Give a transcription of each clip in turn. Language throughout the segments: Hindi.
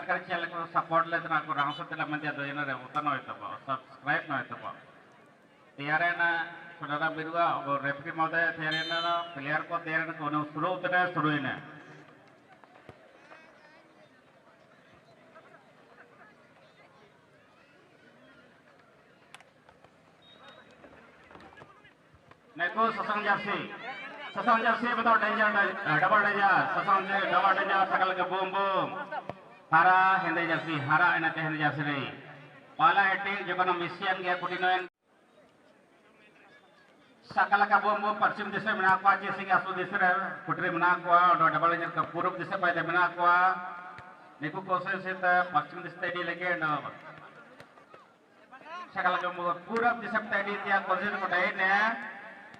सरकारी चैनल को सपोर्ट लेते ना को रांसो तेला मंदिर दो जन रे उतना होता पा सब्सक्राइब ना होता पा तैयार ना सुधारा बिरुआ और रेफरी महोदय तैयार ना प्लेयर को तैयार ना कोनो शुरू उतरे शुरू ही ना neko sasang jersey betul danger double danger sasang jersey double danger sakal ke boom boom hara hende jersey hara ena te hende jersey rei pala hete jokon mission ge kutinoen sakal ke boom boom paschim dise mena kwa jersey ke asu dise re kutri mena kwa double danger ke purub dise pai de mena kwa neko kose se ta paschim dise di lege no sakal ke purub dise pai di dia kose ko dai ne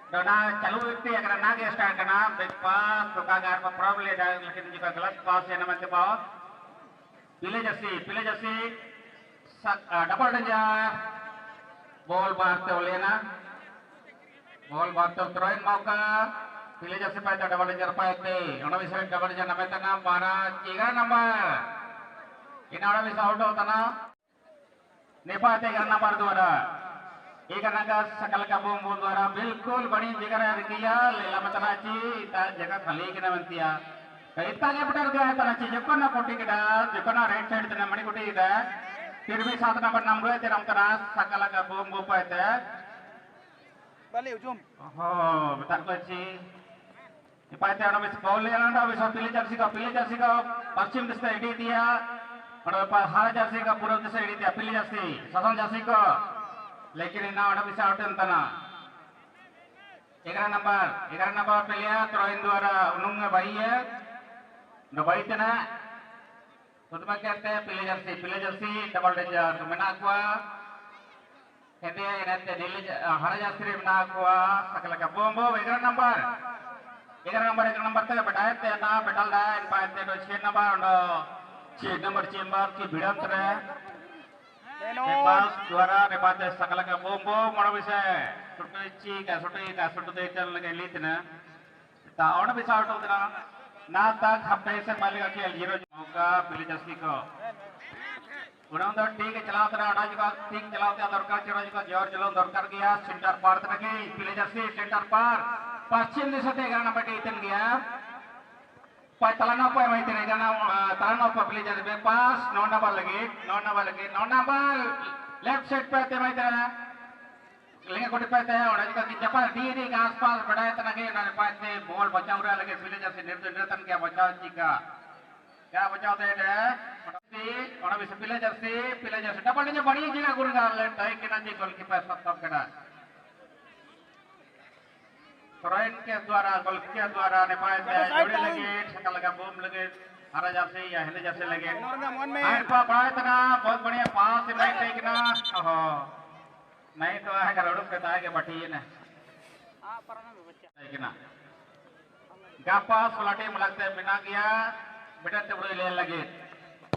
दोना चालू व्यक्ति अगर ना के स्टार्ट करना बिग पास तो का गार पर प्रॉब्लम ले जाए लेकिन जिसका गलत पास है ना मतलब पाओ पीले जर्सी डबल डेंजर बॉल मारते हो लेना बॉल मारते हो थ्रोइंग मौका पीले जर्सी पाए तो डबल डेंजर पाए थे उन्होंने भी डबल डेंजर नंबर तना 12 11 नंबर इन्होंने भी आउट होता ना नेपाल ते 11 नंबर द्वारा एक नागा सकल का बोम बोल द्वारा बिल्कुल बड़ी जगह रखिया लेला मतराची ता जगह खाली के ना बनतिया इतना के पटर गया तराची जको ना कोटी के दा जको ना राइट साइड तना मणि कोटी दा फिर भी 7 नंबर नाम गए तेरा तरा सकल का बोम बो पाते बले उजुम हो बता को छी पाते ना बस बॉल लेना ना बस पीले जर्सी का पश्चिम दिशा एडी दिया और हरा जर्सी का पूर्व दिशा एडी दिया पीले जर्सी ससन जर्सी को लेकिन ना उड़ा bisa out entana 11 number player throw in द्वारा उन्होंने भाई है न भाई तना तो तुम्हें कहते हैं पीले जर्सी डबल डेंजर तो मना कुआ कहते हैं इन्हें नीले हरा जर्सी मना कुआ सकल का बोम 11 नंबर तक बैठाए थे ना बैठल रहा इन पाए थे 6 नंबर चेंबर की भिड़ंत रहे नेपाल द्वारा नेपाल सकल का बोम मोड़ विषय सुटू दे चल लगे लीत ना ता और भी साउट होता ना तक हफ्ते से पहले का खेल 0 मौका पीले जर्सी को उन्होंने ठीक चलाते ना अड़ा जगह ठीक चलाते दरकार चलो जगह जोर चलो दरकार गया सेंटर पार तक पीले जर्सी सेंटर पार पश्चिम दिशा ते 11 नंबर इतन गया तलाना पे माहिती नहीं जाना तलाना पे प्ले जाते पास 9 नंबर लगे 9 नंबर लेफ्ट साइड पे ते माहिती ना लेंगे कोटी पे ते और जगह की जपान डी के आसपास बढ़ाए तना के ना पाते बॉल बचाव रहा लगे प्ले जैसे निर्तन क्या बचाव चिका क्या बचाव दे दे और अभी से प्ले जैसे डबल ने बढ़िया जगह गुरगार ले टाई के ना जी गोलकीपर सब करा थ्रोइन के द्वारा गोलकीपर द्वारा नेपाल में जोड़े लगे सकल का बोम लगे हरा जर्सी या हिंदी जर्सी लगे आइन पर बढ़ाए तना बहुत बढ़िया पास नहीं टेकना ओहो नहीं तो है करोड़ पे ताए के बटी है ना टेकना गापा सोलाटे मलकते बिना गया बेटा ते बड़े ले लगे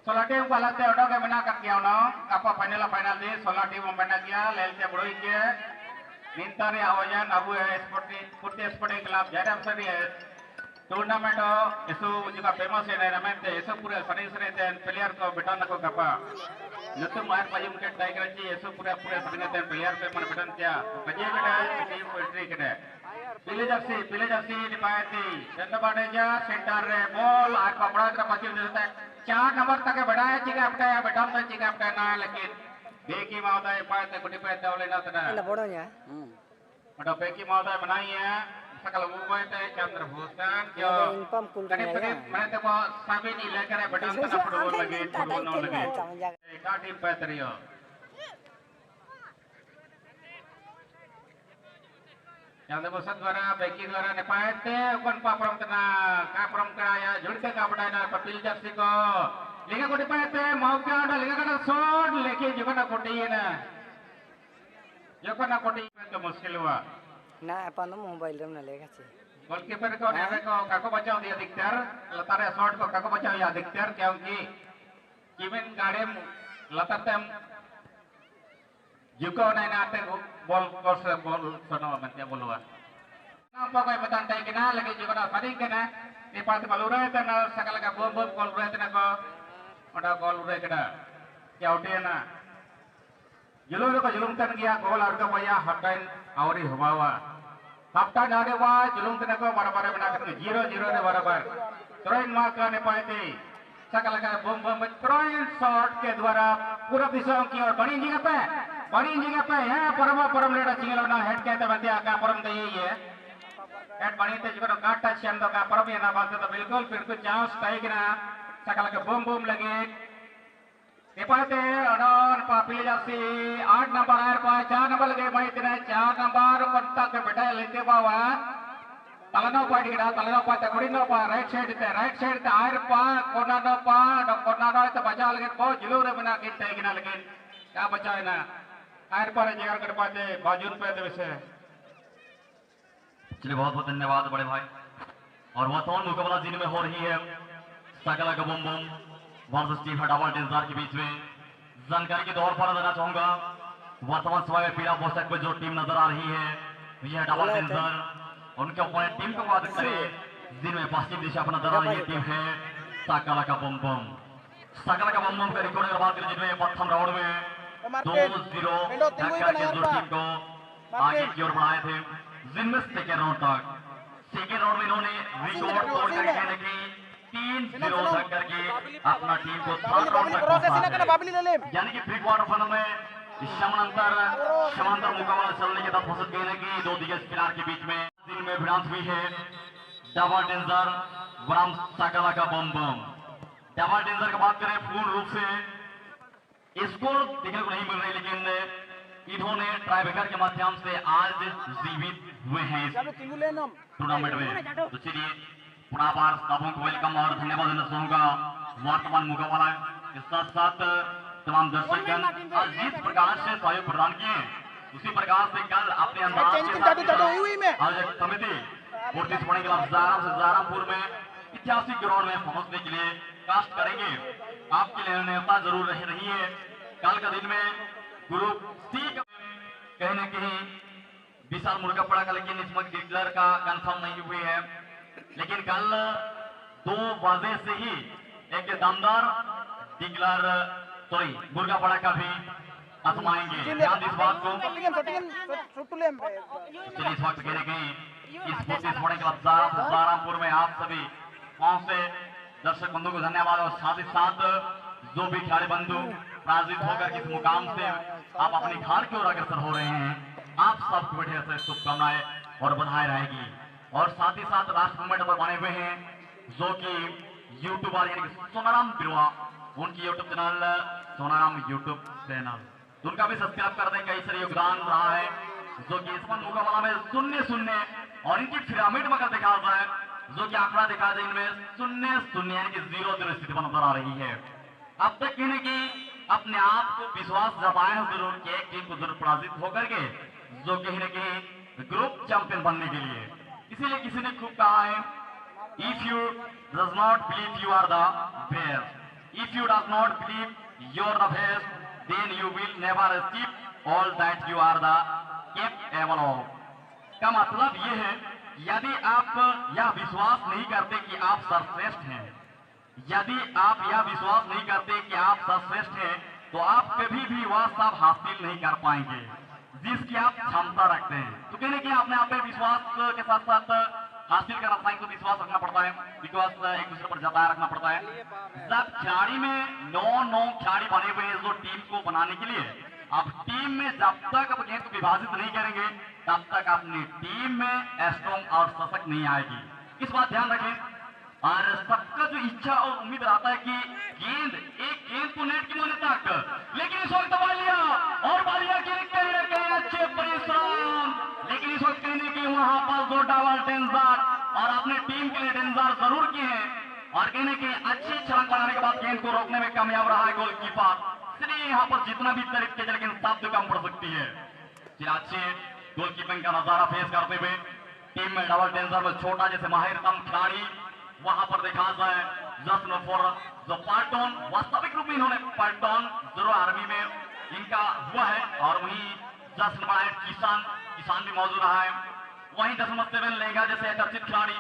सोलाटे को लगते ऑटो के बिना कर गया ना गापा फाइनल दे सोलाटे में बना गया लेते बड़ोई के निंतारे आवाजन अबू स्पोर्टिंग क्लब जयराम सरी टूर्नामेंट ऐसो जगह फेमस है रमेंट ऐसो पूरे सनी ते प्लेयर को बिटान को गपा नतु मार पजिम के टाइगर जी ऐसो पूरे सनी ते प्लेयर पे मन बिटान क्या बजे बेटा टीम एंट्री करे पीले जर्सी निपायती चंद्रबाड़े जा सेंटर रे बॉल आ कपड़ा का पजिम देता है 4 नंबर तक बढ़ाया चिका अपटा बिटान तो चिका अपटा ना लेकिन बेकी महोदय पाते कुटी पाते ओले ना तना एला बोडोnya बड़ा बेकी महोदय बनाई है सकल उबय ते चंद्रभूषण जो मैंने तो साबे नहीं लेकर बटन तना फुटबॉल लगे का टीम पे तरियो चंद्रभूषण द्वारा बेकी द्वारा ने पाते कोन पापरम तना का परम कराया जुड़ते का बटाना पील जर्सी को लेगा कोटी पाते मौका लेगा का शॉट लेके जोना कोटी है ना जोना कोटी तो मुश्किल हुआ ना अपन मोबाइल रे ना लेगा छे गोलकीपर को ने को काको बचाव दिया अधिकतर लतारे शॉट को काको बचाव या अधिकतर क्योंकि किमिन गाड़े लताते जुको ना नाते बॉल सोनो मनते बोलवा ना पकोय बतान तय के ना लगे जोना सरी के ना नेपाल बलुरा तना सकल का बोम कॉल रहते ना को Ada gol udah kena. Ya udah na. Julung itu julung tan gya gol harga paya haftain awri hawa. Haftain ada wah julung tan ko barabar bina kan 0-0 ने बराबर. Terain maka ने पाते. सकल का बम बम terain शॉट के द्वारा पूरा विश्व की ओर बड़ी जगह पे है परम लेडा चिंगलो ना हेड कहते बंदे आका परम दे ये हेड बनी ते जिको काटा चंदो का परम ये ना बात तो बिल्कुल चांस टाइग ना सकल के बम लगे Ipate anon papili jasi 8 number आयर पा 4 नंबर लगे भाई तेरे 4 नंबर पंता के बेटा लेते बावा तलनो पा तकड़िनो पा राइट साइड ते आयर पा कोना नो ते बचा लगे पो जिलो रे बना के तेगिना लगे क्या बचा है ना आयर पर जगह कर पाते बाजुन पे दे से चलिए बहुत बहुत धन्यवाद बड़े भाई और वर्तमान मुकाबला जिनमें हो रही है सकला का बम वर्सेस टीम डाबल डेंजर के बीच में जानकारी के तौर पर देना चाहूंगा वर्तमान समय में पीला पोशाक में जो टीम नजर आ रही है यह डाबल डेंजर उनके ओपोनेंट टीम को बात करें जिनमें पश्चिम दिशा पर नजर आ रही टीम है सकला का बम का रिकॉर्ड की बात करें जिनमें प्रथम राउंड में 2-0 करके जो टीम को आगे की ओर बढ़ाए थे जिनमें सेकेंड राउंड में इन्होंने रिकॉर्ड तोड़ करके कहने की 3-0 तक करके अपना टीम को थर्ड राउंड तक पहुंचा यानी कि प्री क्वार्टर फाइनल में समांतर मुकाबला चलने के बाद फसद कहने की दो दिग्गज खिलाड़ी के बीच में दिन में भिड़ंत हुई है डबल डेंजर वरम सकला का बम डबल डेंजर की बात करें पूर्ण रूप से स्कोर देखने को नहीं मिल रही लेकिन इन्होंने ट्राइब्रेकर के माध्यम से आज जीवित हुए हैं टूर्नामेंट में तो चलिए पुनः बार सबों को वेलकम और धन्यवाद देना चाहूंगा वर्तमान मुकाबला के साथ साथ तमाम दर्शकगण आज जिस प्रकार से सहयोग प्रदान किए उसी प्रकार से कल अपने अंदाज आयोजक समिति पूर्ति स्मरण क्लब जारामपुर में ऐतिहासिक ग्राउंड में पहुंचने के लिए कास्ट करेंगे आपके लिए न्योता जरूर रही है कल का दिन में ग्रुप सी कहीं न कहीं विशाल मुर्गा पड़ा का लेकिन इसमें डिक्लेयर का कंफर्म नहीं हुई है लेकिन कल 2 बजे से ही एक दमदार डिक्लेयर मुर्गा पड़ा का भी आजमाएंगे ध्यान इस बात को इस वक्त कहने की इस जारामपुर में आप सभी गांव से दर्शक बंधु को धन्यवाद और साथ ही साथ जो भी खिलाड़ी बंधु पराजित होकर इस मुकाम से आप अपनी खार की ओर अग्रसर हो रहे हैं आप सबको बढ़िया से शुभकामनाएं और बधाई रहेगी और साथ ही साथ राष्ट्र मूवमेंट पर बने हुए हैं जो कि यूट्यूबर यानी कि सोनाराम बिरवा उनकी YouTube channel Sonaram YouTube channel उनका भी सब्सक्राइब कर दें कई सारे योगदान रहा है जो कि इस मुकाबला में 0-0 और इनकी पिरामिड में अगर देखा जाए जो कि आंकड़ा देखा जाए इनमें 0-0 यानी कि 0-0 स्थिति पर नजर आ रही है अब तक कहने की अपने आप को विश्वास जताए जरूर कि एक टीम को जरूर पराजित होकर के जो कहीं न कहीं ग्रुप चैंपियन बनने के लिए इसीलिए किसी ने खूब कहा है if you does not believe you are the best if you does not believe you are the best then you will never achieve all that you are the capable of का मतलब ये है यदि आप यह विश्वास नहीं करते कि आप सर्वश्रेष्ठ हैं यदि आप यह विश्वास नहीं करते कि आप सर्वश्रेष्ठ हैं तो आप कभी भी वह सब हासिल नहीं कर पाएंगे जिसकी आप क्षमता रखते हैं तो कहने की अपने आप में विश्वास के साथ साथ हासिल करना चाहिए तो विश्वास रखना पड़ता है विश्वास एक दूसरे पर जताया रखना पड़ता है जब खिलाड़ी में 9 खिलाड़ी बने हुए हैं जो टीम को बनाने के लिए अब टीम में जब तक आप गेंद को विभाजित नहीं करेंगे तब तक अपनी टीम में स्ट्रॉन्ग और सशक्त नहीं आएगी इस बात ध्यान रखें और सबका जो इच्छा और उम्मीद रहता है कि एक गेंद को नेट की मोने तक लेकिन इस वक्त बालिया के कहीं न कहीं अच्छे परिश्रम लेकिन इस वक्त कहने की वहां पर दो डबल डेंजर और अपने टीम के लिए डेंजर जरूर किए हैं और कहने की अच्छी छलांग लगाने के बाद गेंद को रोकने में कामयाब रहा है गोलकीपर इसलिए यहाँ पर जितना भी तारीफ किया लेकिन शब्द कम पड़ सकती है अच्छे गोलकीपिंग का नजारा फेस करते हुए टीम में डबल डेंजर में छोटा जैसे माहिरतम खिलाड़ी वहां पर देखा जाए जश्न फॉर जो पार्टन वास्तविक रूप में इन्होंने पार्टन जरूर आर्मी में इनका हुआ है और वहीं जश्न किसान भी मौजूद रहा है वहीं 10 लेगा जैसे चर्चित खिलाड़ी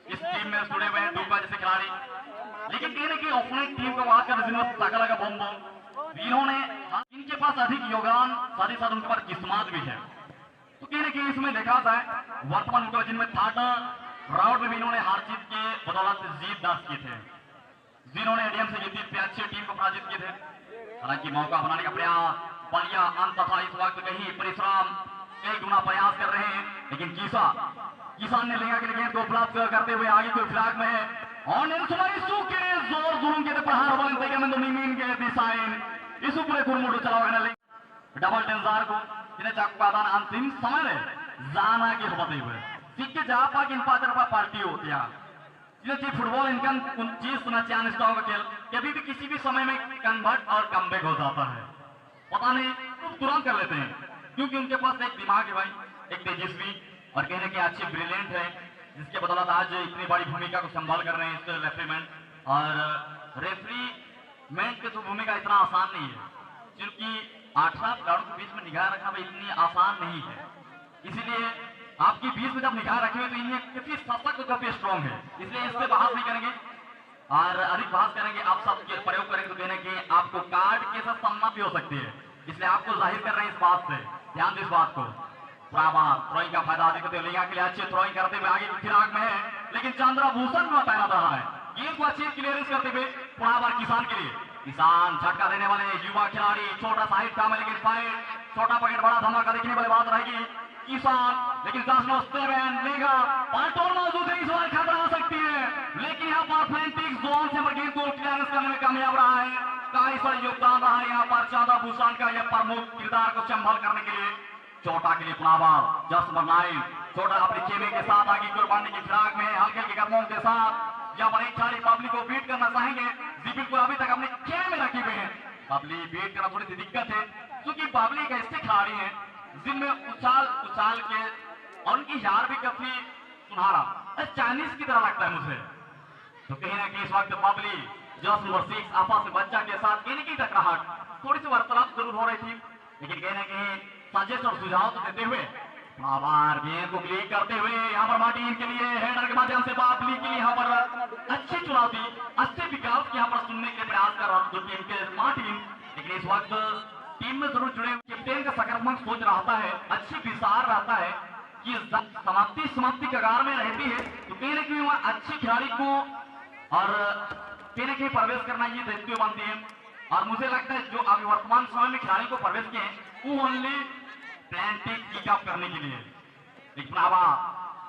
इस टीम में जुड़े हुए हैं डूबा जैसे खिलाड़ी, लेकिन कहीं ना कहीं ओपोनेंट टीम को वहां कर ताकला का बम इन्होंने इनके पास अधिक योगदान, साथ ही साथ उनके पास किस्मत भी है। तो कहीं ना कहीं इसमें देखा जाए वर्तमान मुकाबला जिनमें थर्ड राउंड में भी इन्होंने हार जीत के बदौलत जीत दर्ज किए थे, जिन्होंने एडीएम से जीती थी, अच्छी टीम को पराजित किए थे। हालांकि मौका बनाने का प्रयास बलिया अंत तथा इस वक्त कहीं परिश्रम कई गुना प्रयास कर रहे हैं, लेकिन किसान ने लेगा के लिए गेंद को उपलब्ध करते हुए आगे को फिराक में है और जोर जुलूम के प्रहार बनते में मीमीन के दिशाएं इस पूरे कुरमुड़ चलाओगे डबल टेंजार को जिन्हें चाकू का दान अंतिम समय में जाना के होते हुए सिक्के जा पा कि इन 5 रुपया पार्टी होती है जिन्हें फुटबॉल इनका चीज सुना चांद स्टॉक खेल कभी भी किसी भी समय में कन्वर्ट और कमबैक हो जाता है, पता नहीं तुरंत कर लेते हैं क्योंकि उनके पास एक दिमाग है भाई, एक तेजस्वी और कहने के अच्छे ब्रिलियंट है, जिसके बदौलत आज इतनी बड़ी भूमिका को संभाल कर रहे हैं इस रेफरीमेंट। और रेफरीमेंट की तो भूमिका इतना आसान नहीं है क्योंकि 18 खिलाड़ियों के बीच में निगाह रखना भी इतनी आसान नहीं है, इसीलिए आपकी बीच में जब निगाह रखे तो इन्हें कितनी सशक्त और काफी स्ट्रॉन्ग है, इसलिए इस पे बहस नहीं करेंगे और अधिक बहस करेंगे आप सब प्रयोग करेंगे तो कहने की आपको कार्ड के साथ सम्मत भी हो सकती है, इसलिए आपको जाहिर कर रहे हैं इस बात से, ध्यान दो इस बात को। थ्रोइंग का फायदा अधिक लिंगा के लिए अच्छे थ्रोइंग करते हुए आगे फिराक में है, लेकिन चंद्रभूषण में तैनात रहा है, गेंद को अच्छी क्लियरेंस करते हुए पुराबार किसान के लिए, किसान झटका देने वाले युवा खिलाड़ी, छोटा सा हाइट काम है लेकिन फाइट छोटा पॉकेट बड़ा धमाका देखने वाली बात रहेगी किसान, लेकिन लेगा पार्टोन मौजूद है, इस बार खतरा हो सकती है, लेकिन यहाँ पर अथलेटिक्स जोन से गेंद को क्लियरेंस करने में कामयाब रहा है, काफी सारा योगदान रहा है यहाँ पर चंद्रभूषण का यह प्रमुख किरदार को संभाल करने के लिए। चोटा के लिए पुनावार जस्ट नंबर 9 छोटा अपने खेमे के साथ आगे की ओर बढ़ने की फिराक में हल्के के कदमों के साथ यहाँ पर एक खिलाड़ी पब्लिक को बीट करना चाहेंगे, जी बिल्कुल अभी तक अपने खेमे में रखे हुए हैं, पब्लिक बीट करना थोड़ी सी दिक्कत है क्योंकि पब्लिक ऐसे खिलाड़ी हैं जिनमें उछाल के और उनकी यार भी काफी सुनहरा चाइनीज की तरह लगता है मुझे, तो कहीं ना कहीं इस वक्त पब्लिक जस्ट नंबर 6 आपस में बच्चा के साथ कहीं की टकराहट थोड़ी सी वार्तालाप जरूर हो रही थी, लेकिन कहीं ना कहीं सजेस्ट और सुझाव तो देते हुए आभार गेंद को क्लिक करते हुए यहाँ पर मार्टिन के लिए हेडर के माध्यम से बापली के लिए यहाँ पर अच्छी चुनौती अच्छे विकल्प यहाँ पर सुनने के प्रयास कर रहा था टीम के मार्टिन, लेकिन इस वक्त टीम में जरूर जुड़े कैप्टन का सकारात्मक सोच रहता है, अच्छी विचार रहता है कि समाप्ति कगार में रहती है तो कहीं ना कहीं वहाँ अच्छे खिलाड़ी को और कहीं ना कहीं प्रवेश करना ये दायित्व बनती है, और मुझे लगता है जो अभी वर्तमान समय में खिलाड़ी को प्रवेश किए हैं वो ओनली प्लांटिंग किकअप करने के लिए, लेकिन हवा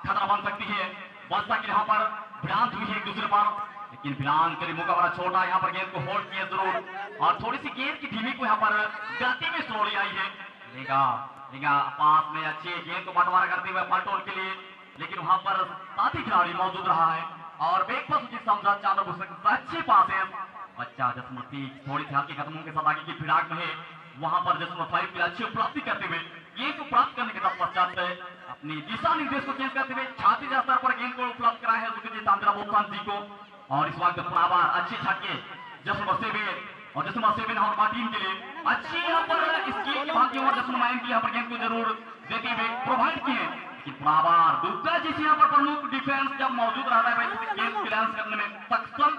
खतरा बन सकती है, बच्चा के यहाँ पर भ्रांत हुई है एक दूसरे पर, लेकिन भ्रांत के लिए मुकाबला छोटा यहाँ पर गेंद को होल्ड किया जरूर और थोड़ी सी गेंद की धीमी को यहाँ पर गति में स्लोली आई है, लेगा पास में अच्छी गेंद को बंटवारा करते हुए पलटोल के लिए, लेकिन वहां पर साथी खिलाड़ी मौजूद रहा है और बेगपस की समझा चंद्रभूषण अच्छे पास है, बच्चा जसमती थोड़ी सी हल्के कदमों के साथ आगे की फिराक में है, वहां पर जसमत 5 की अच्छी उपलब्धि करते हुए गेंद को प्राप्त करने के पश्चात अपनी दिशा निर्देश को चेंज करते हुए छाती के स्तर पर गेंद को उपलब्ध कराया है चंद्रभूषण जी को, और इस वक्त पुनावार अच्छे छक्के जसमत सेवेन और जसमत सेवेन और मार्टिन के लिए अच्छी यहाँ पर स्कील की भांति और जसमत माइन की यहाँ पर गेंद को जरूर देते हुए प्रोवाइड किए, लेकिन पुनावार दूसरा जिस यहाँ पर प्रमुख डिफेंस जब मौजूद रहता है गेंद क्लियरेंस करने में सक्षम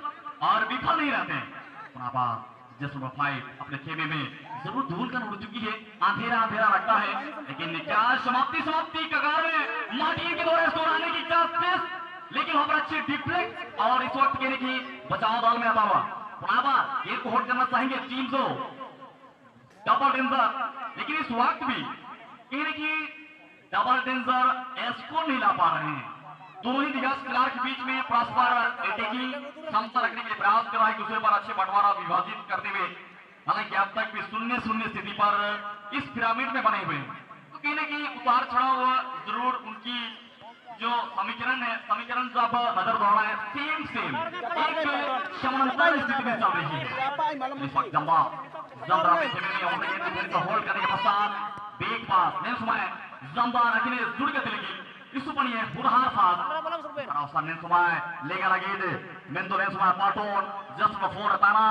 और विफल नहीं रहते हैं, पुनावार जसमत 5 अपने खेमे में जरूर धूल कर उड़ चुकी है, अंधेरा लगता है, लेकिन क्या समाप्ति कगार में मार्टिन के द्वारा स्कोर आने की चांसेस, लेकिन वहां पर अच्छी डिफ्लेक्ट और इस वक्त कहने की बचाव दल में आता हुआ पुनावा गेंद को होल्ड करना चाहेंगे टीम जो डबल डेंजर, लेकिन इस वक्त भी कहने की डबल डेंजर स्कोर नहीं ला पा रहे हैं, दोनों ही दिग्गज खिलाड़ी के बीच में परस्पर अटैकिंग क्षमता रखने के लिए प्रयास कर रहा है, दूसरे पर अच्छे बंटवारा विभाजित करते हुए, हालांकि अब तक भी 0-0 स्थिति पर इस पिरामिड में बने हुए हैं, तो कहीं ना कहीं उतार चढ़ाव जरूर उनकी जो समीकरण जब नजर दौड़ा है सेम एक समानांतर स्थिति में चल रही है, इस वक्त जंबा होल्ड करने के पश्चात बेग पास ने समय जंबा रखने जुड़ के दिलेगी इस पर ये पुरहार साथ अवसर ने समय लेगा लगे मेन तो ने समय पाटोन जस्ट फोर ताना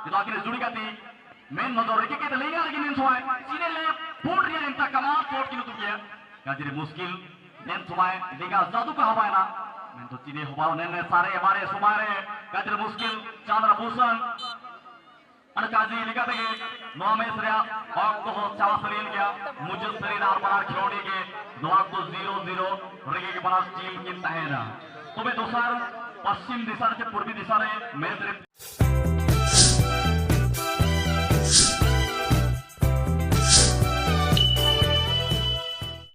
इलाके जुड़ गती मेन नजर रखे के लेगा लगे ने समय सीने ले फूट रिया इनका कमाल फोट की तो किया गाजरी मुश्किल ने समय लेगा जादू का हवा है ना मैं तो चीने हुआ ने सारे हमारे सुमारे कदर मुश्किल चंद्रभूषण अनकाजी लिखा थे नोमेश्वरिया और तो चावसरीन क्या मुझे शरीर आर खिलौड़ी के दो तो 0-0 रगे के बना टीम की तहना तुम्हें दोसर पश्चिम दिशा से पूर्वी दिशा में मेरे